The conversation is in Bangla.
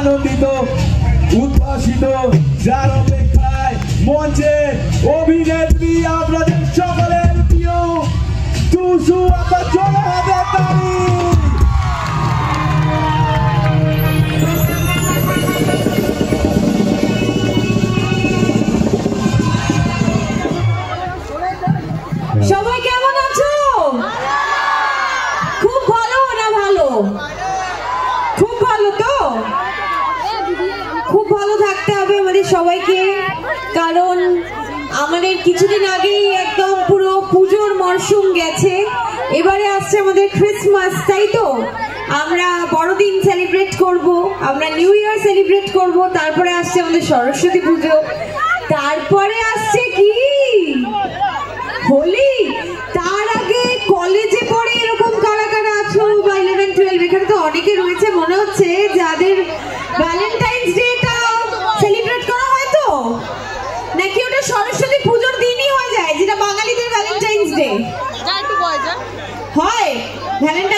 আনন্দিত উদ্ভাসিত যার অপেক্ষায় মঞ্চে অভিনেত্রী আপনাদের সকলের প্রিয় টুসু আপনার জোরে হাতে তালি। সবাই কেমন আছো? খুব ভালো না ভালো? খুব ভালো তো? খুব ভালো থাকতে হবে আমাদের সবাইকে, কারণ আমাদের কিছুদিন আগেই একদম পুরো পুজোর মরশুম গেছে, এবারে আসছে আমাদের ক্রিসমাস, তাই তো? আমরা বড়দিন সেলিব্রেট করব, আমরা নিউ ইয়ার সেলিব্রেট করব, তারপরে আসছে আমাদের সরস্বতী পুজো, তারপরে আসছে কি হোলি, তার আগে কলেজে পড়ে এরকম কারা কারা আছো বা 11-12 এখানে তো অনেকে রয়েছে মনে হচ্ছে যাদের ভ্যালেন্টাইন্স ডেটা সেলিব্রেট করা হয়, তো নাকি ওটা সরস্বতী পুজোর দিনই হয়ে যায় যেটা বাঙালিদের ভ্যালেন্টাইন্স ডে হয়? ভ্যালেন্টাইন্স